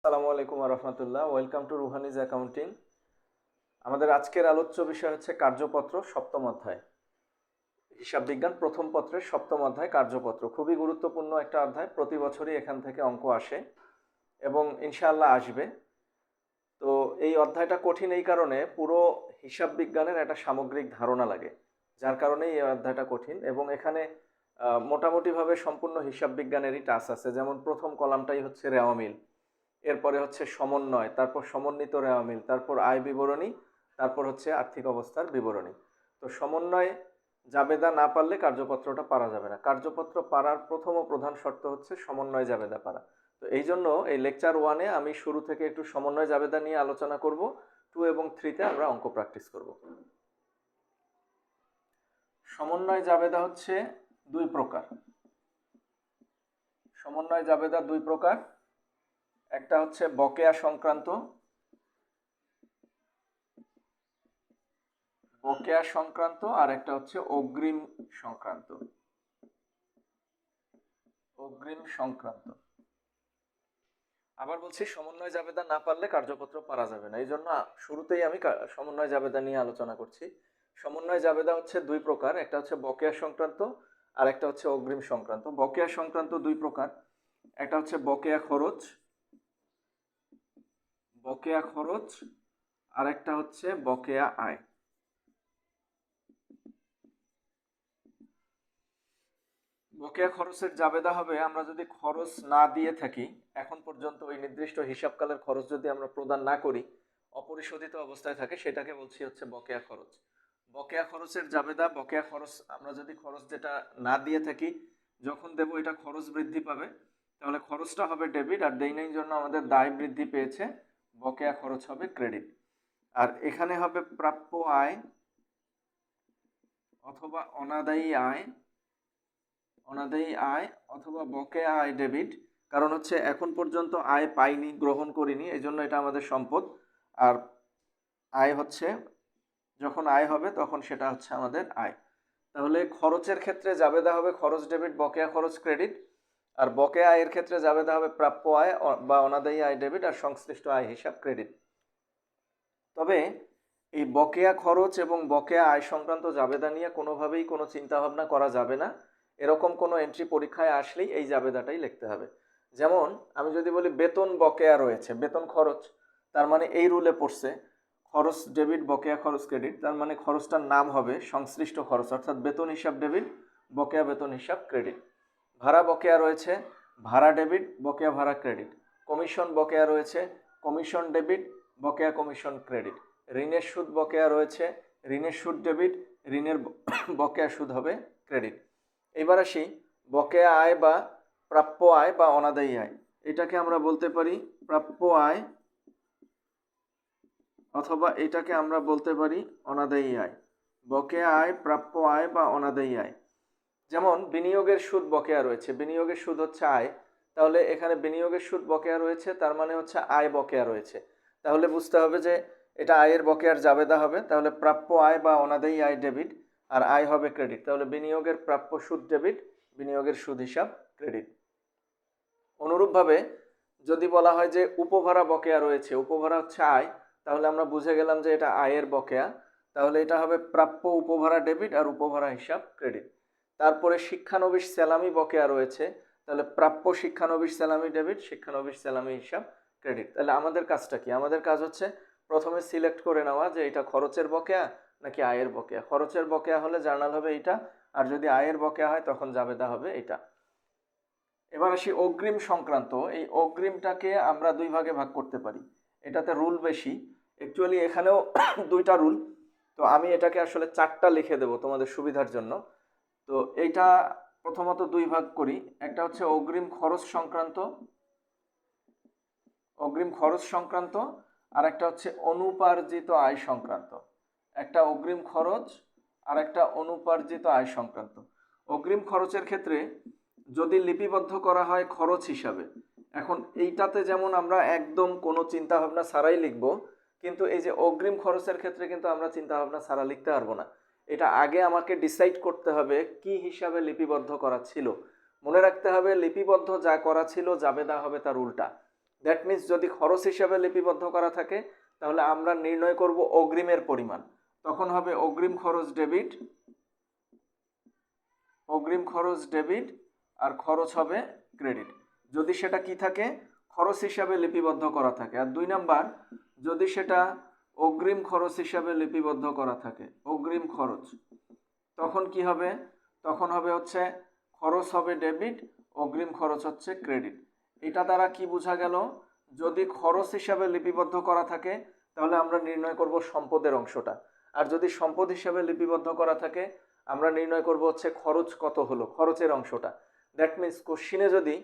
আসসালামু আলাইকুম রহমতুল্লাহ। Welcome to Ruhanis accounting. আমাদের আজকের আলোচ্য বিষয় হচ্ছে কার্যপত্র সপ্তম অধ্যায়, হিসাব বিজ্ঞান প্রথম পত্রের সপ্তম অধ্যায় কার্যপত্র। খুবই গুরুত্বপূর্ণ একটা অধ্যায়, প্রতি বছরই এখান থেকে অঙ্ক আসে এবং ইনশাআল্লাহ আসবে। তো এই অধ্যায়টা কঠিন এই কারণে, পুরো হিসাব বিজ্ঞানের একটা সামগ্রিক ধারণা লাগে, যার কারণেই এই অধ্যায়টা কঠিন। এবং এখানে মোটামুটিভাবে সম্পূর্ণ হিসাব বিজ্ঞানেরই টাচ আছে। যেমন প্রথম কলামটাই হচ্ছে রেওয়া মিল, এরপরে হচ্ছে সমন্বয়, তারপর সমন্বিত রেওয়া মিল, তারপর আয় বিবরণী, তারপর হচ্ছে আর্থিক অবস্থার বিবরণী। তো সমন্বয় জাবেদা না পারলে কার্যপত্রটা পারা যাবে না। কার্যপত্র পারার প্রথম ও প্রধান শর্ত হচ্ছে সমন্বয় জাবেদা পারা। তো এই জন্য এই লেকচার 1-এ আমি শুরু থেকে একটু সমন্বয় জাবেদা নিয়ে আলোচনা করব, 2 এবং 3-তে আমরা অঙ্ক প্র্যাকটিস করব। সমন্বয় জাবেদা হচ্ছে দুই প্রকার। সমন্বয় জাবেদা দুই প্রকার, একটা হচ্ছে বকেয়া সংক্রান্ত, আর একটা হচ্ছে অগ্রিম সংক্রান্ত। আবার বলছি, সমন্বয় জাবেদা না পারলে কার্যপত্র পারা যাবে না। এই জন্য শুরুতেই আমি সমন্বয় জাবেদা নিয়ে আলোচনা করছি। সমন্বয় জাবেদা হচ্ছে দুই প্রকার, একটা হচ্ছে বকেয়া সংক্রান্ত আর একটা হচ্ছে অগ্রিম সংক্রান্ত। বকেয়া সংক্রান্ত দুই প্রকার, একটা হচ্ছে বকেয়া খরচ আর একটা হচ্ছে বকেয়া আয়। বকেয়া খরচের জাবেদা হবে আমরা যদি খরচ না দিয়ে থাকি, এখন পর্যন্ত ওই নির্দিষ্ট হিসাবকালের খরচ যদি আমরা প্রদান না করি, অপরিশোধিত অবস্থায় থাকে, সেটাকে বলছি হচ্ছে বকেয়া খরচ। বকেয়া খরচের জাবেদা, বকেয়া খরচ আমরা যদি খরচ যেটা না দিয়ে থাকি, যখন দেব এটা খরচ বৃদ্ধি পাবে, তাহলে খরচটা হবে ডেবিট, আর দেই নাই জন্য আমাদের দায় বৃদ্ধি পেয়েছে, বকেয়া খরচ হবে ক্রেডিট। আর এখানে হবে প্রাপ্য আয় অথবা অনাদায়ী আয়, অথবা বকেয়া আয় ডেবিট। কারণ হচ্ছে এখন পর্যন্ত আয় পাইনি, গ্রহণ করিনি, এই জন্য এটা আমাদের সম্পদ। আর আয় হচ্ছে, যখন আয় হবে তখন সেটা হচ্ছে আমাদের আয়। তাহলে খরচের ক্ষেত্রে জাবেদা হবে খরচ ডেবিট, বকেয়া খরচ ক্রেডিট। আর বকেয়া আয়ের ক্ষেত্রে জাবেদা হবে প্রাপ্য আয় বা অনাদায়ী আয় ডেবিট, আর সংশ্লিষ্ট আয় হিসাব ক্রেডিট। তবে এই বকেয়া খরচ এবং বকেয়া আয় সংক্রান্ত জাবেদা নিয়ে কোনোভাবেই কোনো চিন্তাভাবনা করা যাবে না। এরকম কোনো এন্ট্রি পরীক্ষায় আসলেই এই জাবেদাটাই লিখতে হবে। যেমন আমি যদি বলি বেতন বকেয়া রয়েছে, বেতন খরচ, তার মানে এই রুলে পড়ছে খরচ ডেবিট বকেয়া খরচ ক্রেডিট, তার মানে খরচটার নাম হবে সংশ্লিষ্ট খরচ, অর্থাৎ বেতন হিসাব ডেবিট, বকেয়া বেতন হিসাব ক্রেডিট। ভাড়া বকেয়া রয়েছে, ভাড়া ডেবিট বকেয়া ভাড়া ক্রেডিট। কমিশন বকেয়া রয়েছে, কমিশন ডেবিট বকেয়া কমিশন ক্রেডিট। ঋণের সুদ বকেয়া রয়েছে, ঋণের সুদ ডেবিট, ঋণের বকেয়া সুদ হবে ক্রেডিট। এবার আসি বকেয়া আয় বা প্রাপ্য আয় বা অনাদায়ী আয়। এটাকে আমরা বলতে পারি প্রাপ্য আয়, অথবা এটাকে আমরা বলতে পারি অনাদায়ী আয়। বকেয়া আয়, প্রাপ্য আয় বা অনাদায়ী আয়। যেমন বিনিয়োগের সুদ বকেয়া রয়েছে, বিনিয়োগের সুদ হচ্ছে আয়, তাহলে এখানে বিনিয়োগের সুদ বকেয়া রয়েছে, তার মানে হচ্ছে আয় বকেয়া রয়েছে। তাহলে বুঝতে হবে যে এটা আয়ের বকেয়ার জাবেদা হবে। তাহলে প্রাপ্য আয় বা অনাদায়ী আয় ডেবিট, আর আয় হবে ক্রেডিট। তাহলে বিনিয়োগের প্রাপ্য সুদ ডেবিট, বিনিয়োগের সুদ হিসাব ক্রেডিট। অনুরূপভাবে যদি বলা হয় যে উপভাড়া বকেয়া রয়েছে, উপভাড়া হচ্ছে আয়, তাহলে আমরা বুঝে গেলাম যে এটা আয়ের বকেয়া। তাহলে এটা হবে প্রাপ্য উপভাড়া ডেবিট আর উপভাড়া হিসাব ক্রেডিট। তারপরে শিক্ষানবিশ স্যালামি বকেয়া রয়েছে, তাহলে প্রাপ্য শিক্ষানবিশ স্যালামি ডেবিট, শিক্ষানবিশ স্যালামি হিসাব ক্রেডিট। তাহলে আমাদের কাজটা কি? আমাদের কাজ হচ্ছে প্রথমে সিলেক্ট করে নেওয়া যে এটা খরচের বকেয়া নাকি আয়ের বকেয়া। খরচের বকেয়া হলে জার্নাল হবে এটা, আর যদি আয়ের বকেয়া হয় তখন জাবেদা হবে এটা। এবার আসি অগ্রিম সংক্রান্ত। এই অগ্রিমটাকে আমরা দুই ভাগে ভাগ করতে পারি, এটাতে রুল বেশি। অ্যাকচুয়ালি এখানেও দুইটা রুল, তো আমি এটাকে আসলে চারটা লিখে দেব তোমাদের সুবিধার জন্য। তো এইটা প্রথমত দুই ভাগ করি, একটা হচ্ছে অগ্রিম খরচ সংক্রান্ত, আর একটা হচ্ছে অনুপার্জিত আয় সংক্রান্ত। একটা অগ্রিম খরচ আর একটা অনুপার্জিত আয় সংক্রান্ত। অগ্রিম খরচের ক্ষেত্রে যদি লিপিবদ্ধ করা হয় খরচ হিসাবে, এখন এইটাতে যেমন আমরা একদম কোনো চিন্তা ভাবনা ছাড়াই লিখব, কিন্তু এই যে অগ্রিম খরচের ক্ষেত্রে কিন্তু আমরা চিন্তা ভাবনা ছাড়া লিখতে পারবো না। এটা আগে আমাকে ডিসাইড করতে হবে কি হিসাবে লিপিবদ্ধ করা ছিল। মনে রাখতে হবে লিপিবদ্ধ যা করা ছিল জাবেদা হবে তার উল্টা। দ্যাট মিনস যদি খরচ হিসাবে লিপিবদ্ধ করা থাকে তাহলে আমরা নির্ণয় করব অগ্রিমের পরিমাণ। তখন হবে অগ্রিম খরচ ডেবিট আর খরচ হবে ক্রেডিট, যদি সেটা কি থাকে, খরচ হিসাবে লিপিবদ্ধ করা থাকে। আর 2 নাম্বার, যদি সেটা অগ্রিম খরচ হিসাবে লিপিবদ্ধ করা থাকে, অগ্রিম খরচ, তখন কি হবে, তখন হবে হচ্ছে খরচ হবে ডেবিট, অগ্রিম খরচ হচ্ছে ক্রেডিট। এটা দ্বারা কি বোঝা গেল, যদি খরচ হিসাবে লিপিবদ্ধ করা থাকে তাহলে আমরা নির্ণয় করব সম্পদের অংশটা, আর যদি সম্পদ হিসাবে লিপিবদ্ধ করা থাকে আমরা নির্ণয় করব হচ্ছে খরচ কত হলো, খরচের অংশটা। দ্যাট মিনস কোশ্চিনে যদি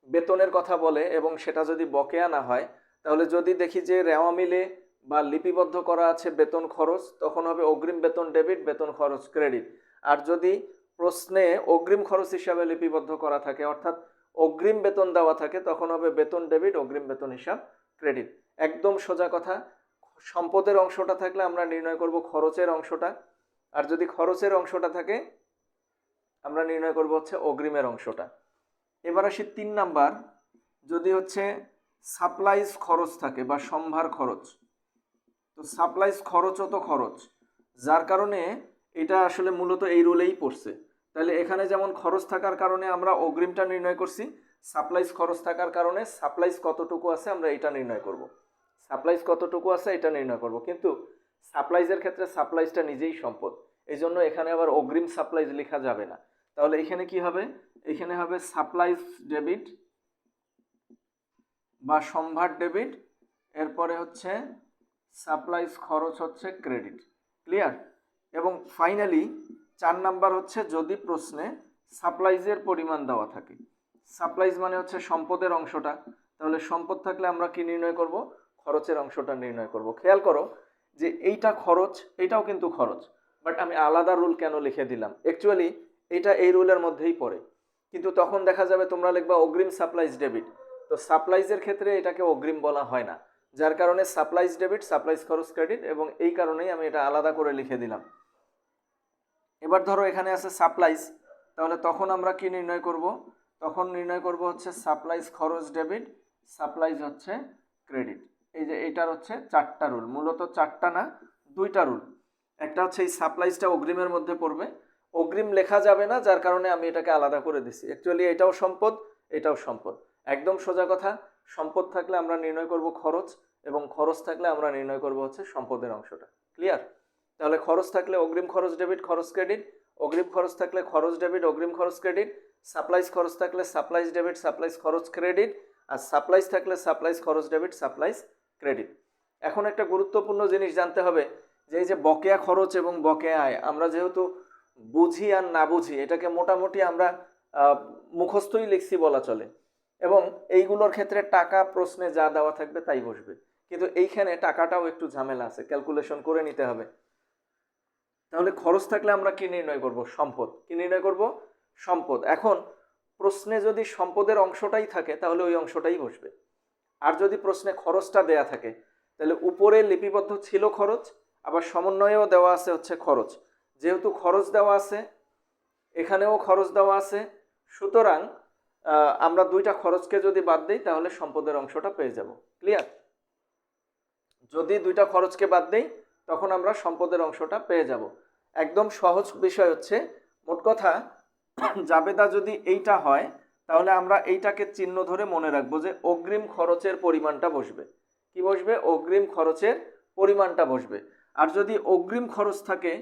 বেতনের কথা বলে এবং সেটা যদি বকেয়া না হয়, তাহলে যদি দেখি যে রেওয়া মিলে বা লিপিবদ্ধ করা আছে বেতন খরচ, তখন হবে অগ্রিম বেতন ডেবিট, বেতন খরচ ক্রেডিট। আর যদি প্রশ্নে অগ্রিম খরচ হিসাবে লিপিবদ্ধ করা থাকে, অর্থাৎ অগ্রিম বেতন দেওয়া থাকে, তখন হবে বেতন ডেবিট, অগ্রিম বেতন হিসাব ক্রেডিট। একদম সোজা কথা। সম্পদের অংশটা থাকলে আমরা নির্ণয় করব খরচের অংশটা, আর যদি খরচের অংশটা থাকে আমরা নির্ণয় করব হচ্ছে অগ্রিমের অংশটা। এবার আসি 3 নাম্বার, যদি হচ্ছে সাপ্লাইজ খরচ থাকে বা সম্ভার খরচ, তো সাপ্লাইজ খরচও তো খরচ, যার কারণে এটা আসলে মূলত এই রুলেই পড়ছে। তাহলে এখানে যেমন খরচ থাকার কারণে আমরা অগ্রিমটা নির্ণয় করছি, সাপ্লাইজ খরচ থাকার কারণে সাপ্লাইজ কতটুকু আছে আমরা এটা নির্ণয় করব, সাপ্লাইজ কতটুকু আছে এটা নির্ণয় করব। কিন্তু সাপ্লাইজের ক্ষেত্রে সাপ্লাইজটা নিজেই সম্পদ, এই জন্য এখানে আবার অগ্রিম সাপ্লাইজ লেখা যাবে না। তাহলে এখানে কি হবে, এখানে হবে সাপ্লাইজ ডেবিট বা সম্ভার ডেবিট, এরপরে হচ্ছে সাপ্লাইজ খরচ হচ্ছে ক্রেডিট। ক্লিয়ার? এবং ফাইনালি 4 নাম্বার হচ্ছে যদি প্রশ্নে সাপ্লাইজের পরিমাণ দেওয়া থাকে, সাপ্লাইজ মানে হচ্ছে সম্পদের অংশটা, তাহলে সম্পদ থাকলে আমরা কি নির্ণয় করব, খরচের অংশটা নির্ণয় করব। খেয়াল করো যে এইটা খরচ, এটাও কিন্তু খরচ, বাট আমি আলাদা রুল কেন লিখে দিলাম, অ্যাকচুয়ালি এটা এই রুলের মধ্যেই পড়ে, কিন্তু তখন দেখা যাবে তোমরা লিখবা অগ্রিম সাপ্লাইজ ডেবিট, তো সাপ্লাইজের ক্ষেত্রে এটাকে অগ্রিম বলা হয় না, যার কারণে সাপ্লাইজ ডেবিট, সাপ্লাইজ খরচ ক্রেডিট, এবং এই কারণেই আমি এটা আলাদা করে লিখে দিলাম। এবার ধরো এখানে আছে সাপ্লাইজ, তাহলে তখন আমরা কি নির্ণয় করব, তখন নির্ণয় করব হচ্ছে সাপ্লাইজ খরচ ডেবিট, সাপ্লাইজ হচ্ছে ক্রেডিট। এই যে এটার হচ্ছে 4টা রুল, মূলত 4টা না 2টা রুল। একটা হচ্ছে এই সাপ্লাইজটা অগ্রিমের মধ্যে পড়বে, অগ্রিম লেখা যাবে না, যার কারণে আমি এটাকে আলাদা করে দিছি। অ্যাকচুয়ালি এটাও সম্পদ, এটাও সম্পদ, একদম সোজা কথা। সম্পদ থাকলে আমরা নির্ণয় করব খরচ, এবং খরচ থাকলে আমরা নির্ণয় করব হচ্ছে সম্পদের অংশটা। ক্লিয়ার? তাহলে খরচ থাকলে অগ্রিম খরচ ডেবিট, খরচ ক্রেডিট, অগ্রিম খরচ থাকলে খরচ ডেবিট, অগ্রিম খরচ ক্রেডিট, সাপ্লাইজ খরচ থাকলে সাপ্লাইজ ডেবিট, সাপ্লাইজ খরচ ক্রেডিট, আর সাপ্লাইজ থাকলে সাপ্লাইজ খরচ ডেবিট, সাপ্লাইজ ক্রেডিট। এখন একটা গুরুত্বপূর্ণ জিনিস জানতে হবে যে এই যে বকেয়া খরচ এবং বকেয়া আয়, আমরা যেহেতু বুঝি আর না বুঝি, এটাকে মোটামুটি আমরা মুখস্থই লিখছি বলা চলে, এবং এইগুলোর ক্ষেত্রে টাকা প্রশ্নে যা দেওয়া থাকবে তাই বসবে, কিন্তু এইখানে টাকাটাও একটু ঝামেলা আছে, ক্যালকুলেশন করে নিতে হবে। তাহলে খরচ থাকলে আমরা কি নির্ণয় করব, সম্পদ। কি নির্ণয় করব, সম্পদ। এখন প্রশ্নে যদি সম্পদের অংশটাই থাকে তাহলে ওই অংশটাই বসবে, আর যদি প্রশ্নে খরচটা দেয়া থাকে তাহলে উপরে লিপিবদ্ধ ছিল খরচ, আবার সমন্বয়েও দেওয়া আছে হচ্ছে খরচ, যেহেতু খরচ দেওয়া আছে এখানেও খরচ দেওয়া আছে, সুতরাং আমরা 2টা খরচকে যদি বাদ দিই তাহলে সম্পদের অংশটা পেয়ে যাব। ক্লিয়ার? যদি 2টা খরচকে বাদ দিই তখন আমরা সম্পদের অংশটা পেয়ে যাব। একদম সহজ বিষয় হচ্ছে, মোট কথা জাবেদা যদি এইটা হয় তাহলে আমরা এইটাকে চিহ্ন ধরে মনে রাখবো যে অগ্রিম খরচের পরিমাণটা বসবে। কি বসবে, অগ্রিম খরচের পরিমাণটা বসবে। আর যদি অগ্রিম খরচ থাকে,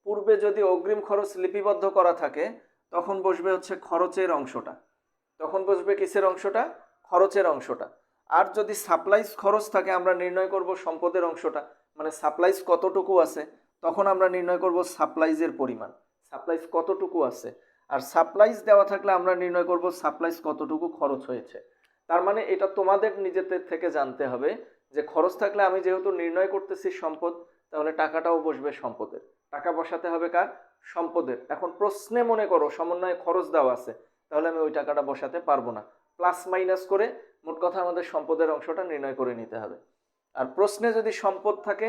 পূর্বে যদি অগ্রিম খরচ লিপিবদ্ধ করা থাকে, তখন বসবে হচ্ছে খরচের অংশটা, তখন বসবে কিসের অংশটা, খরচের অংশটা। আর যদি সাপ্লাইজ খরচ থাকে আমরা নির্ণয় করব সম্পদের অংশটা, মানে সাপ্লাইজ কতটুকু আছে, তখন আমরা নির্ণয় করব সাপ্লাইজের পরিমাণ, সাপ্লাইজ কতটুকু আছে। আর সাপ্লাইজ দেওয়া থাকলে আমরা নির্ণয় করব সাপ্লাইজ কতটুকু খরচ হয়েছে। তার মানে এটা তোমাদের নিজেদের থেকে জানতে হবে যে খরচ থাকলে আমি যেহেতু নির্ণয় করতেছি সম্পদ, তাহলে টাকাটাও বসবে সম্পদের, টাকা বসাতে হবে কার, সম্পদের। এখন প্রশ্নে মনে করো সমন্বয়ে খরচ দেওয়া আছে, তাহলে আমি ওই টাকাটা বসাতে পারবো না, প্লাস মাইনাস করে মোট কথা আমাদের সম্পদের অংশটা নির্ণয় করে নিতে হবে। আর প্রশ্নে যদি সম্পদ থাকে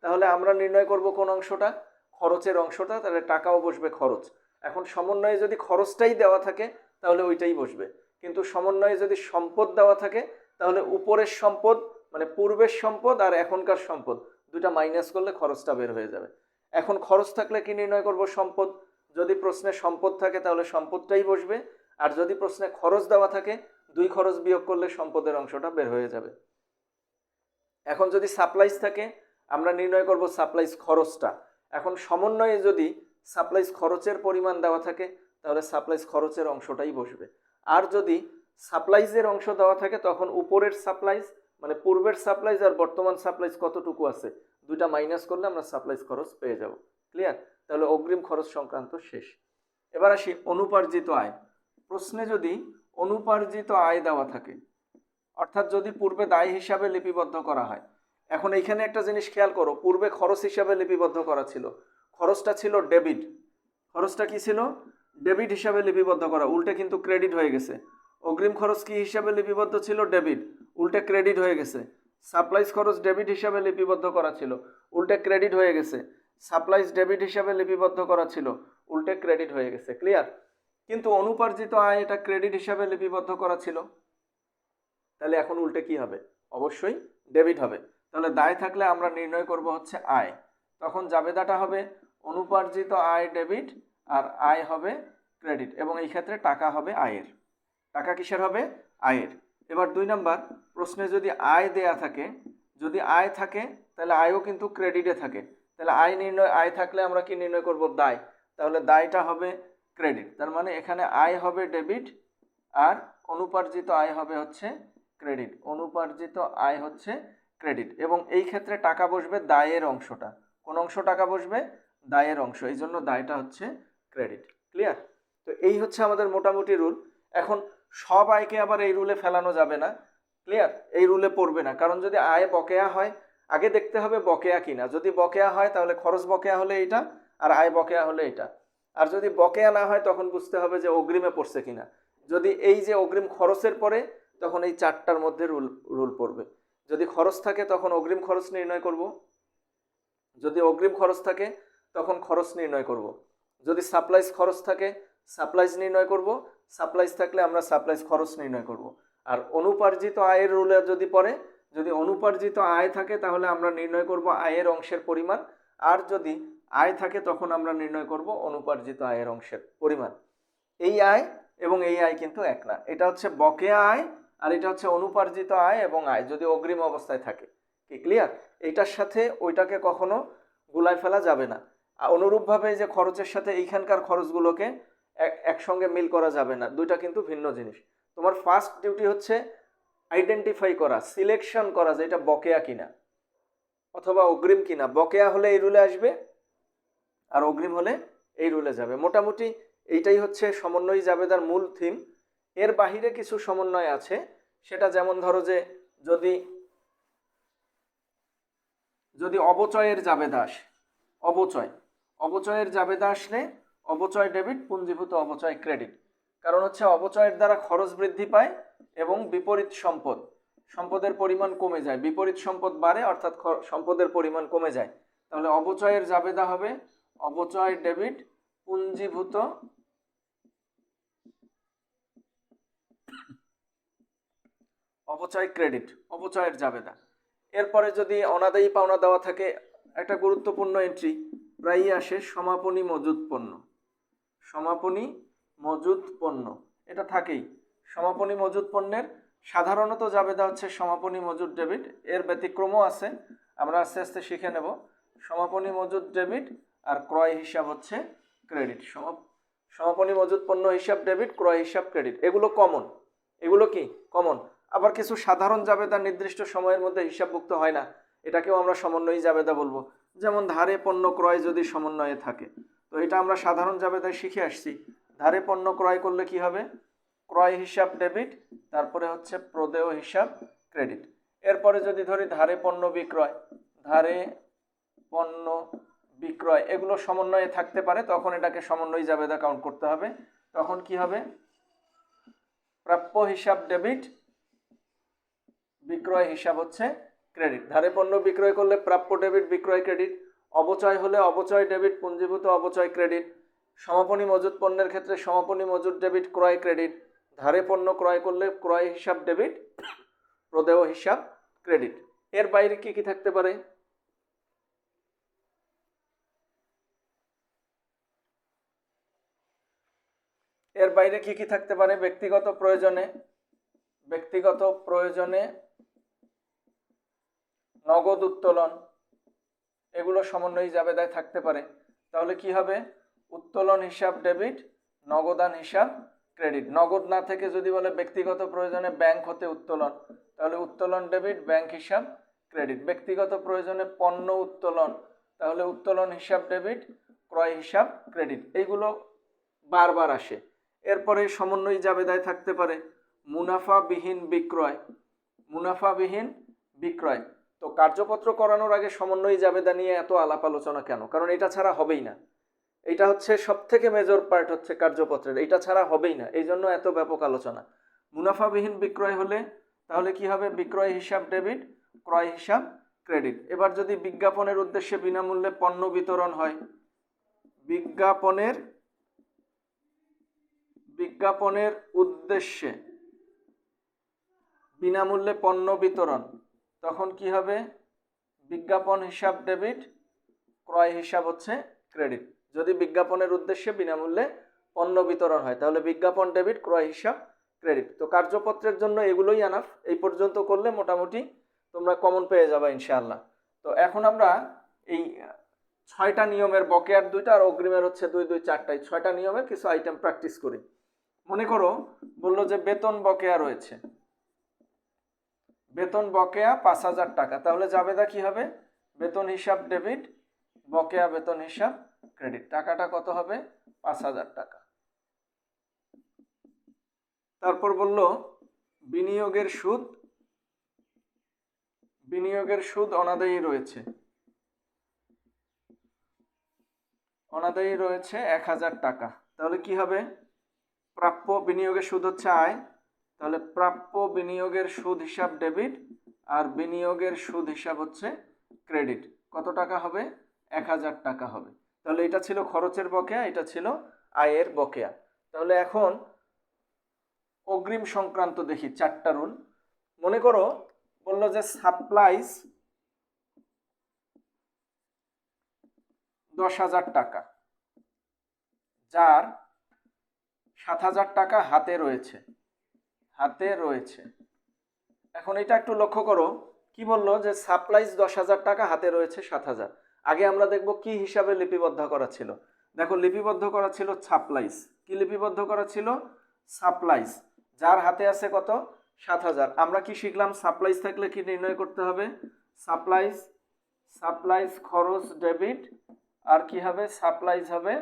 তাহলে আমরা নির্ণয় করব কোন অংশটা, খরচের অংশটা, তাহলে টাকাও বসবে খরচ। এখন সমন্বয়ে যদি খরচটাই দেওয়া থাকে তাহলে ওইটাই বসবে, কিন্তু সমন্বয়ে যদি সম্পদ দেওয়া থাকে তাহলে উপরের সম্পদ মানে পূর্বের সম্পদ আর এখনকার সম্পদ দুটা মাইনাস করলে খরচটা বের হয়ে যাবে। এখন খরচ থাকলে কি নির্ণয় করব? সম্পদ। যদি প্রশ্নে সম্পদ থাকে তাহলে সম্পদটাই বসবে, আর যদি প্রশ্নে খরচ দেওয়া থাকে দুই খরচ বিয়োগ করলে সম্পদের অংশটা বের হয়ে যাবে। এখন যদি সাপ্লাইজ থাকে আমরা নির্ণয় করব সাপ্লাইজ খরচটা। এখন সমন্বয়ে যদি সাপ্লাইজ খরচের পরিমাণ দেওয়া থাকে তাহলে সাপ্লাইজ খরচের অংশটাই বসবে। আর যদি সাপ্লাইজের অংশ দেওয়া থাকে তখন উপরের সাপ্লাইজ মানে পূর্বের সাপ্লাইজ আর বর্তমান সাপ্লাইজ কতটুকু আছে দুইটা মাইনাস করলে আমরা সাপ্লাইজ খরচ পেয়ে যাব। ক্লিয়ার? তাহলে অগ্রিম খরচ সংক্রান্ত শেষ। এবার আসি অনুপার্জিত আয়। প্রশ্নে যদি অনুপার্জিত আয় দেওয়া থাকে, অর্থাৎ যদি পূর্বে দায় হিসাবে লিপিবদ্ধ করা হয়। এখন এইখানে একটা জিনিস খেয়াল করো, পূর্বে খরচ হিসাবে লিপিবদ্ধ করা ছিল, খরচটা ছিল ডেবিট। খরচটা কি ছিল? ডেবিট হিসাবে লিপিবদ্ধ করা, উল্টে কিন্তু ক্রেডিট হয়ে গেছে। অগ্রিম খরচ কি হিসাবে লিপিবদ্ধ ছিল? ডেবিট, উল্টে ক্রেডিট হয়ে গেছে। সাপ্লাইজ খরচ ডেবিট হিসাবে লিপিবদ্ধ করা ছিল, উল্টে ক্রেডিট হয়ে গেছে। সাপ্লাইজ ডেবিট হিসাবে লিপিবদ্ধ করা ছিল, উল্টে ক্রেডিট হয়ে গেছে। ক্লিয়ার? কিন্তু অনুপার্জিত আয় এটা ক্রেডিট হিসাবে লিপিবদ্ধ করা ছিল, তাহলে এখন উল্টে কি হবে? অবশ্যই ডেবিট হবে। তাহলে দায় থাকলে আমরা নির্ণয় করব হচ্ছে আয়। তখন জাবেদাটা হবে অনুপার্জিত আয় ডেবিট আর আয় হবে ক্রেডিট, এবং এই ক্ষেত্রে টাকা হবে আয়ের। টাকা কিসের হবে? আয়ের। এবার 2 নাম্বার প্রশ্নে যদি আয় দেয়া থাকে, যদি আয় থাকে তাহলে আয়ও কিন্তু ক্রেডিটে থাকে। তাহলে আয় থাকলে আমরা কি নির্ণয় করব? দায়। তাহলে দায়টা হবে ক্রেডিট। তার মানে এখানে আয় হবে ডেবিট আর অনুপার্জিত আয় হবে হচ্ছে ক্রেডিট। অনুপার্জিত আয় হচ্ছে ক্রেডিট, এবং এই ক্ষেত্রে টাকা বসবে দায়ের অংশটা। কোন অংশ টাকা বসবে? দায়ের অংশ, এই জন্য দায়টা হচ্ছে ক্রেডিট। ক্লিয়ার? তো এই হচ্ছে আমাদের মোটামুটি রুল। এখন সব আয়কে আবার এই রুলে ফেলানো যাবে না। ক্লিয়ার? এই রুলে পড়বে না, কারণ যদি আয় বকেয়া হয় আগে দেখতে হবে বকেয়া কিনা। যদি বকেয়া হয় তাহলে খরচ বকেয়া হলে এইটা, আর আয় বকেয়া হলে এটা। আর যদি বকেয়া না হয় তখন বুঝতে হবে যে অগ্রিমে পড়ছে কিনা। যদি এই যে অগ্রিম খরচের পরে তখন এই 4টার মধ্যে রুল পড়বে। যদি খরচ থাকে তখন অগ্রিম খরচ নির্ণয় করব, যদি অগ্রিম খরচ থাকে তখন খরচ নির্ণয় করব, যদি সাপ্লাইজ খরচ থাকে সাপ্লাইজ নির্ণয় করব, সাপ্লাইজ থাকলে আমরা সাপ্লাইজ খরচ নির্ণয় করব। আর অনুপার্জিত আয়ের রুলে যদি পড়ে, যদি অনুপার্জিত আয় থাকে তাহলে আমরা নির্ণয় করব আয়ের অংশের পরিমাণ, আর যদি আয় থাকে তখন আমরা নির্ণয় করব অনুপার্জিত আয়ের অংশের পরিমাণ। এই আয় এবং এই আয় কিন্তু এক না, এটা হচ্ছে বকেয়া আয় আর এটা হচ্ছে অনুপার্জিত আয় এবং আয় যদি অগ্রিম অবস্থায় থাকে। কি ক্লিয়ার? এইটার সাথে ওইটাকে কখনো গুলায় ফেলা যাবে না। অনুরূপভাবে যে খরচের সাথে এইখানকার খরচগুলোকে একসঙ্গে মিল করা যাবে না, দুইটা কিন্তু ভিন্ন জিনিস। তোমার ফার্স্ট ডিউটি হচ্ছে আইডেন্টিফাই করা, সিলেকশন করা যে এটা বকেয়া কিনা অথবা অগ্রিম কিনা। বকেয়া হলে এই রুলে আসবে আর অগ্রিম হলে এই রুলে যাবে। মোটামুটি এইটাই হচ্ছে সমন্বয়ী জাবেদার মূল থিম। এর বাহিরে কিছু সমন্বয় আছে, সেটা যেমন ধরো যে যদি অবচয়ের জাবেদা আসে, অবচয়ের জাবেদা আসলে অবচয় ডেবিট, পুঞ্জীভূত অবচয় ক্রেডিট। কারণ হচ্ছে অবচয়ের দ্বারা খরচ বৃদ্ধি পায় এবং বিপরীত সম্পদের পরিমাণ কমে যায়, বিপরীত সম্পদ বাড়ে অর্থাৎ সম্পদের পরিমাণ কমে যায়। তাহলে অবচয়ের জাবেদা হবে অবচয় ডেবিট, পুঞ্জীভূত অবচয় ক্রেডিট, অবচয়ের জাবেদা। এরপরে যদি অনাদায়ী পাওনা দেওয়া থাকে, একটা গুরুত্বপূর্ণ এন্ট্রি প্রায়ই আসে সমাপনী মজুদ পণ্য। সমাপনী মজুদ পণ্য এটা থাকেই। সমাপনী মজুদ পণ্যের সাধারণত জাবেদা হচ্ছে সমাপনী মজুদ ডেবিট, এর ব্যতিক্রমও আছে, আমরা আস্তে আস্তে শিখে নেব। সমাপনী মজুদ ডেবিট আর ক্রয় হিসাব হচ্ছে ক্রেডিট। সমাপনী মজুদ পণ্য হিসাব ডেবিট, ক্রয় হিসাব ক্রেডিট, এগুলো কমন। এগুলো কি কমন? আবার কিছু সাধারণ জাবেদা নির্দিষ্ট সময়ের মধ্যে হিসাবভুক্ত হয় না, এটাকেও আমরা সমন্বয়ী জাবেদা বলবো। যেমন ধারে পণ্য ক্রয় যদি সমন্বয়ে থাকে, তো এটা আমরা সাধারণ জাবেদায় শিখে আসছি। ধারে পণ্য ক্রয় করলে কি হবে? ক্রয় হিসাব ডেবিট, তারপরে হচ্ছে প্রদেয় হিসাব ক্রেডিট। এরপরে যদি ধরি ধারে পণ্য বিক্রয়, ধারে পণ্য বিক্রয় এগুলো সমন্বয়ে থাকতে পারে, তখন এটাকে সমন্বয়ী জাবেদা কাউন্ট করতে হবে। তখন কি হবে? প্রাপ্য হিসাব ডেবিট, বিক্রয় হিসাব হচ্ছে ক্রেডিট। ধারে পণ্য বিক্রয় করলে প্রাপ্য ডেবিট, বিক্রয় ক্রেডিট। অবচয় হলে অবচয় ডেবিট, পুঞ্জীভূত অবচয় ক্রেডিট। সমাপনী মজুদ পণ্যের ক্ষেত্রে সমাপনী মজুদ ডেবিট, ক্রয় ক্রেডিট। ধারে পণ্য ক্রয় করলে ক্রয় হিসাব ডেবিট, প্রদেয় হিসাব ক্রেডিট। এর বাইরে কি কি থাকতে পারে? এর বাইরে কি কি থাকতে পারে? ব্যক্তিগত প্রয়োজনে নগদ উত্তোলন, এগুলো সমন্বয়ী জাবেদায় থাকতে পারে। তাহলে কি হবে? উত্তোলন হিসাব ডেবিট, নগদান হিসাব ক্রেডিট। নগদ না থেকে যদি বলে ব্যক্তিগত প্রয়োজনে ব্যাংক হতে উত্তোলন, তাহলে উত্তোলন ডেবিট, ব্যাংক হিসাব ক্রেডিট। ব্যক্তিগত প্রয়োজনে পণ্য উত্তোলন, তাহলে উত্তোলন হিসাব ডেবিট, ক্রয় হিসাব ক্রেডিট। এইগুলো বারবার আসে। এরপরে সমন্বয়ী জাবেদায় থাকতে পারে মুনাফাবিহীন বিক্রয়। তো কার্যপত্র করানোর আগে সমন্বয়ী জাবেদা নিয়ে এত আলাপ আলোচনা কেন? কারণ এটা ছাড়া হবেই না। এটা হচ্ছে সব থেকে মেজর পার্ট হচ্ছে কার্যপত্রের, এটা ছাড়া হবেই না, এই জন্য এত ব্যাপক আলোচনা। মুনাফাবিহীন বিক্রয় হলে তাহলে কি হবে? বিক্রয় হিসাব ডেবিট, ক্রয় হিসাব ক্রেডিট। এবার যদি বিজ্ঞাপনের উদ্দেশ্যে বিনামূল্যে পণ্য বিতরণ হয়, বিজ্ঞাপনের উদ্দেশ্যে বিনামূল্যে পণ্য বিতরণ, তখন কি হবে? বিজ্ঞাপন হিসাব ডেবিট, ক্রয় হিসাব হচ্ছে ক্রেডিট। যদি বিজ্ঞাপনের উদ্দেশ্যে বিনামূল্যে পণ্য বিতরণ হয় তাহলে বিজ্ঞাপন ডেবিট, ক্রয় হিসাব ক্রেডিট। তো কার্যপত্রের জন্য এগুলোই আনাফ। এই পর্যন্ত করলে মোটামুটি তোমরা কমন পেয়ে যাবে ইনশাআল্লাহ। তো এখন আমরা এই 6টা নিয়মের, বকেয়ার 2টা আর অগ্রিমের হচ্ছে 2 2 4টাই, 6টা নিয়মের কিছু আইটেম প্র্যাকটিস করি। মনে করো বললো যে বেতন বকেয়া রয়েছে, বেতন বকেয়া 5,000 টাকা, তাহলে জাবেদা কি হবে? বেতন হিসাব ডেবিট, বকেয়া বেতন হিসাব ক্রেডিট। টাকাটা কত হবে? 5,000 টাকা। তারপর বলল বিনিয়োগের সুদ অনাদায়ী রয়েছে 1,000 টাকা, তাহলে কি হবে? প্রাপ্য বিনিয়োগের সুদ হচ্ছে আয়, তাহলে প্রাপ্য বিনিয়োগের সুদ হিসাব ডেবিট আর বিনিয়োগের সুদ হিসাব হচ্ছে ক্রেডিট। কত টাকা হবে? 1,000 টাকা হবে। তাহলে এটা ছিল খরচের বকেয়া, এটা ছিল আয়ের বকেয়া। তাহলে এখন অগ্রিম সংক্রান্ত দেখি 4টা রুল। মনে করো বললো যে সাপ্লাইজ 10,000 টাকা, যার 7,000 টাকা হাতে রয়েছে। এখন এটা একটু লক্ষ্য করো, কি বললো? যে সাপ্লাইজ 10,000 টাকা, হাতে রয়েছে 7,000। আগে আমরা দেখব কি হিসাবে লিপিবদ্ধ করা ছিল। দেখো লিপিবদ্ধ করা ছিল সাপ্লাইজ। কি লিপিবদ্ধ করা ছিল? সাপ্লাইজ, যার হাতে আছে কত? 7,000। আমরা কি শিখলাম? সাপ্লাইজ থাকলে কি নির্ণয় করতে হবে? সাপ্লাইজ খরচ ডেবিট, আর কি হবে? সাপ্লাইজ হবে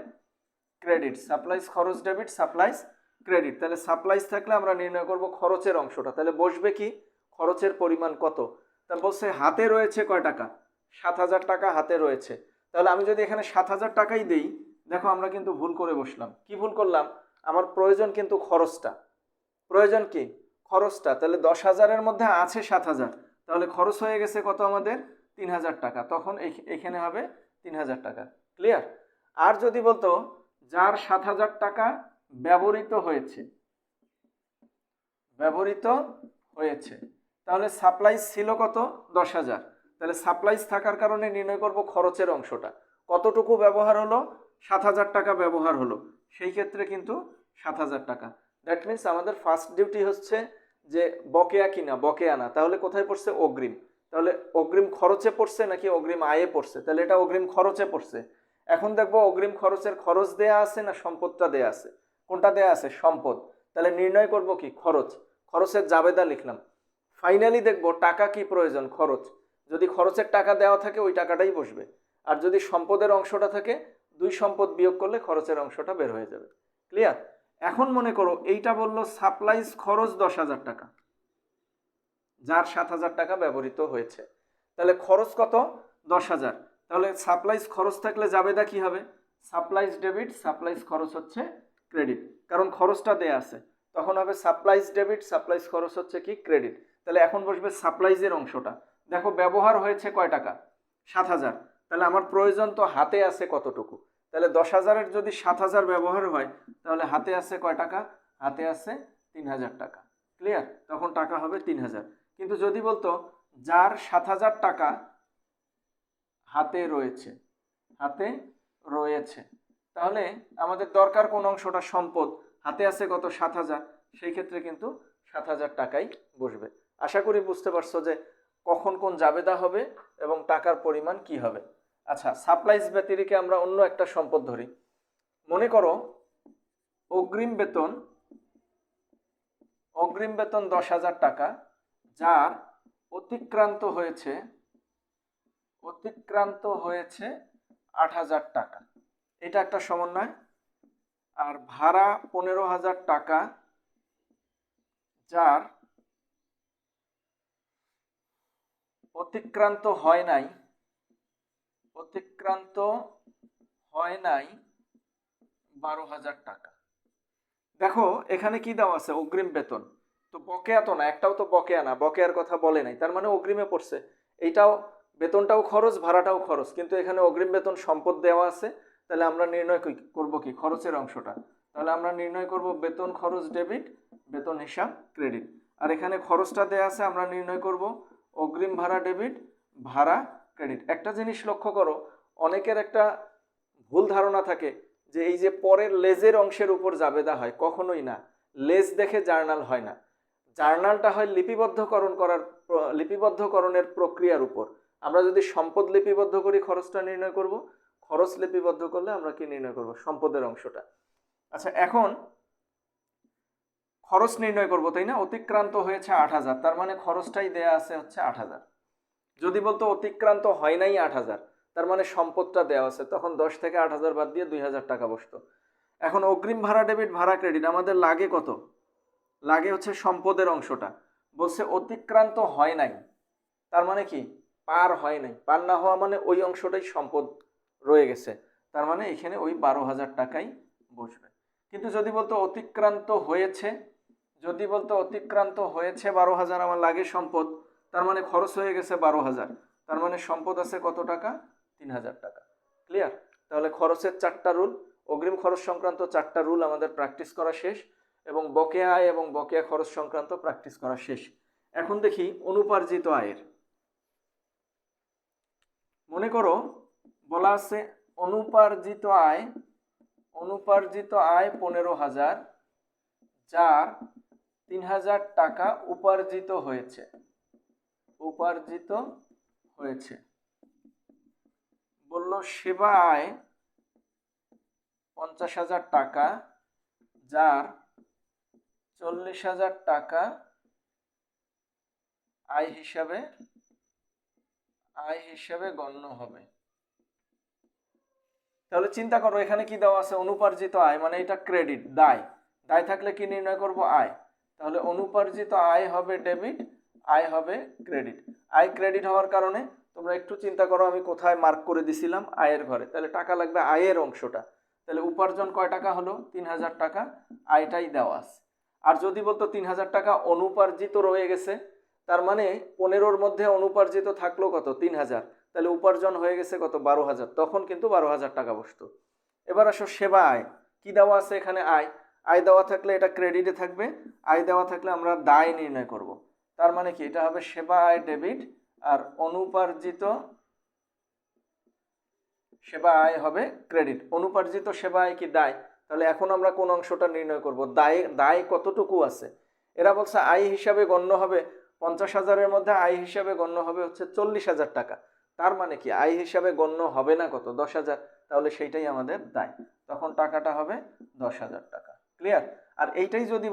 ক্রেডিট। সাপ্লাইজ খরচ ডেবিট, সাপ্লাইজ ক্রেডিট। তাহলে সাপ্লাইজ থাকলে আমরা নির্ণয় করব খরচের অংশটা। তাহলে বসবে কি? খরচের পরিমাণ কত? তা বলছে হাতে রয়েছে কয় টাকা? 7,000 টাকা হাতে রয়েছে। তাহলে আমি যদি এখানে 7,000 টাকাই দেই, দেখো আমরা কিন্তু ভুল করে বসলাম। কি ভুল করলাম? আমার প্রয়োজন কিন্তু খরচটা। প্রয়োজন কি? খরচটা। তাহলে 10,000-এর মধ্যে আছে 7,000, তাহলে খরচ হয়ে গেছে কত আমাদের? 3,000 টাকা। তখন এখানে হবে 3,000 টাকা। ক্লিয়ার? আর যদি বলতো যার 7,000 টাকা ব্যবহৃত হয়েছে, তাহলে সাপ্লাইজ ছিল কত? 10,000। তাহলে সাপ্লাইজ থাকার কারণে নির্ণয় করব খরচের অংশটা। কতটুকু ব্যবহার হলো? 7,000 টাকা ব্যবহার হলো, সেই ক্ষেত্রে কিন্তু 7,000 টাকা। দ্যাট মিনস আমাদের ফার্স্ট ডিউটি হচ্ছে যে বকেয়া কিনা, বকেয়া না। তাহলে কোথায় পড়ছে? অগ্রিম। তাহলে অগ্রিম খরচে পড়ছে নাকি অগ্রিম আয়ে পড়ছে? তাহলে এটা অগ্রিম খরচে পড়ছে। এখন দেখবো অগ্রিম খরচের খরচ দেয়া আছে না সম্পদটা দেয়া আছে? কোনটা দেয়া আছে? সম্পদ। তাহলে নির্ণয় করব কি? খরচ। খরচের জাবেদা লিখলাম। ফাইনালি দেখবো টাকা কি প্রয়োজন? খরচ। যদি খরচের টাকা দেওয়া থাকে ওই টাকাটাই বসবে, আর যদি সম্পদের অংশটা থাকে, দুই সম্পদ বিয়োগ করলে খরচের অংশটা বের হয়ে যাবে। ক্লিয়ার? এখন মনে করো এইটা বললো সাপ্লাইজ খরচ 10,000 টাকা, যার 7,000 টাকা ব্যবহৃত হয়েছে। তাহলে খরচ কত? 10,000। তাহলে সাপ্লাইজ খরচ থাকলে জাবেদা কি হবে? সাপ্লাইজ ডেবিট, সাপ্লাইজ খরচ হচ্ছে ক্রেডিট, কারণ খরচটা দেয়া আছে। তখন হবে সাপ্লাইজ ডেবিট, সাপ্লাইজ খরচ হচ্ছে কি? ক্রেডিট। তাহলে এখন বসবে সাপ্লাইজের অংশটা। দেখো ব্যবহার হয়েছে কয় টাকা? 7,000। তাহলে আমার প্রয়োজন তো হাতে আছে কতটুকু? তাহলে 10,000-এর যদি 7,000 ব্যবহার হয়, তাহলে হাতে আছে কয় টাকা? হাতে আছে 3,000 টাকা। ক্লিয়ার? তখন টাকা হবে 3,000। কিন্তু যদি বলতো যার 7,000 টাকা হাতে রয়েছে, তাহলে আমাদের দরকার কোন অংশটা? সম্পদ। হাতে আছে কত? 7,000। সেই ক্ষেত্রে কিন্তু 7,000 টাকাই বসবে। আশা করি বুঝতে পারছো যে কখন কোন জাবেদা হবে এবং টাকার পরিমাণ কি হবে। আচ্ছা, সাপ্লাইজ ব্যতিরেকে আমরা অন্য একটা সম্পদ ধরি। মনে করো অগ্রিম বেতন 10,000 টাকা, যার অতিক্রান্ত হয়েছে 8,000 টাকা। এটা একটা সমন্বয়। আর ভাড়া 15,000 টাকা, যার অতিক্রান্ত হয় নাই 12,000 টাকা। দেখো এখানে কি দেওয়া আছে? অগ্রিম বেতন। তো বকেয়া তো না, একটাও তো বকেয়া না, বকেয়ার কথা বলে নাই, তার মানে অগ্রিমে পড়ছে। এইটাও বেতনটাও খরচ, ভাড়াটাও খরচ, কিন্তু এখানে অগ্রিম বেতন সম্পদ দেওয়া আছে। তাহলে আমরা নির্ণয় করব কি? খরচের অংশটা। তাহলে আমরা নির্ণয় করব বেতন খরচ ডেবিট, বেতন হিসাব ক্রেডিট। আর এখানে খরচটা দেওয়া আছে, আমরা নির্ণয় করব অগ্রিম ভাড়া ডেবিট, ভাড়া ক্রেডিট। একটা জিনিস লক্ষ্য করো, অনেকের একটা ভুল ধারণা থাকে যে এই যে পরের লেজের অংশের উপর জাবেদা হয়। কখনোই না, লেজ দেখে জার্নাল হয় না। জার্নালটা হয় লিপিবদ্ধকরণের প্রক্রিয়ার উপর। আমরা যদি সম্পদ লিপিবদ্ধ করি, খরচটা নির্ণয় করব। খরচ লিপিবদ্ধ করলে আমরা কি নির্ণয় করব? সম্পদের অংশটা। আচ্ছা, এখন খরচ নির্ণয় করব, তাই না? অতিক্রান্ত হয়েছে 8,000, তার মানে খরচটাই দেয়া আছে হচ্ছে 8,000। যদি বলতো অতিক্রান্ত হয় নাই 8,000, তার মানে সম্পদটা দেওয়া আছে, তখন 10 থেকে 8,000 বাদ দিয়ে 2,000 টাকা বসতো। এখন অগ্রিম ভাড়া ডেবিট, ভাড়া ক্রেডিট, আমাদের লাগে কত? লাগে হচ্ছে সম্পদের অংশটা। বলছে অতিক্রান্ত হয় নাই, তার মানে কি? পার হয় নাই। পার না হওয়া মানে ওই অংশটাই সম্পদ রয়ে গেছে, তার মানে এখানে ওই 12,000 টাকাই বসবে। কিন্তু যদি বলতো অতিক্রান্ত হয়েছে 12,000, আমার লাগে সম্পদ, তার মানে খরচ হয়ে গেছে 12,000, তার মানে সম্পদ আছে কত টাকা? 3,000 টাকা। ক্লিয়ার? তাহলে খরচের 4টা রুল, অগ্রিম খরচ সংক্রান্ত 4টা রুল আমাদের প্র্যাকটিস করা শেষ, এবং বকেয়া আয় এবং বকেয়া খরচ সংক্রান্ত প্র্যাকটিস করা শেষ। এখন দেখি অনুপার্জিত আয়ের। মনে করো বলা আছে অনুপার্জিত আয় 15,000, যার 3,000 টাকা উপার্জিত হয়েছে। বলল সেবা আয় 50,000 টাকা, যার 40,000 টাকা আয় হিসাবে গণ্য হবে। তাহলে চিন্তা করো এখানে কি দেওয়া আছে? অনুপার্জিত আয়, মানে এটা ক্রেডিট, দায়। দায় থাকলে কি নির্ণয় করব? আয়। তাহলে অনুপার্জিত আয় হবে ডেবিট, আয় হবে ক্রেডিট। আয় ক্রেডিট হওয়ার কারণে তোমরা একটু চিন্তা করো, আমি কোথায় মার্ক করে দিছিলাম? আয়ের ঘরে। তাহলে টাকা লাগবে আয়ের অংশটা। তাহলে উপার্জন কয় টাকা হলো? 3,000 টাকা, আয়টাই দেওয়া আছে। আর যদি বলতো 3,000 টাকা অনুপার্জিত রয়ে গেছে, তার মানে 15-র মধ্যে অনুপার্জিত থাকলো কত? 3,000, তাহলে উপার্জন হয়ে গেছে কত? 12,000, তখন কিন্তু 12,000 টাকা বসতো। এবার আসো সেবা আয়। কি দেওয়া আছে এখানে? আয়। আয় দেওয়া থাকলে এটা ক্রেডিটে থাকবে, আয় দেওয়া থাকলে আমরা দায় নির্ণয় করব। তার মানে কি? এটা হবে সেবা আয় ডেবিট, আর অনুপার্জিত সেবা আয় হবে ক্রেডিট। অনুপার্জিত সেবা আয় কি দায়? তাহলে এখন আমরা কোন অংশটা নির্ণয় করব? দায় কতটুকু আছে? এরা বলছে আয় হিসাবে গণ্য হবে 50,000-এর মধ্যে আয় হিসাবে গণ্য হবে হচ্ছে 40,000 টাকা। তার মানে কি? আয় হিসাবে গণ্য হবে না কত? 10,000, তাহলে সেইটাই আমাদের দায়। তখন টাকাটা হবে 10,000 টাকা। ক্লিয়ার? আর এইটাই যদি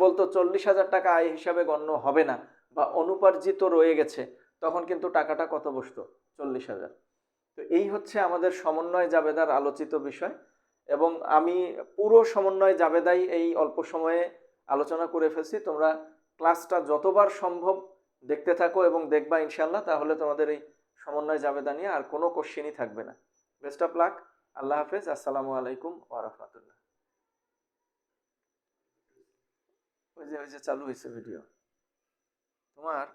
বলতো 40,000 টাকা আয় হিসাবে গণ্য হবে না বা অনুপার্জিত রয়ে গেছে, তখন কিন্তু টাকাটা কত বসতো? 40,000। তো এই হচ্ছে আমাদের সমন্বয় জাবেদার আলোচিত বিষয়, এবং আমি পুরো সমন্বয় জাবেদাই এই অল্প সময়ে আলোচনা করে ফেলছি। তোমরা ক্লাসটা যতবার সম্ভব দেখতে থাকো এবং দেখবা ইনশাল্লাহ, তাহলে তোমাদের এই সমন্বয় জাবেদা নিয়ে আর কোনো কোশ্চেনই থাকবে না। Best of luck. আল্লাহ হাফেজ। আসসালামু আলাইকুম ওয়া রাহমাতুল্লাহ। ওই যে চালু হয়েছে ভিডিও তোমার।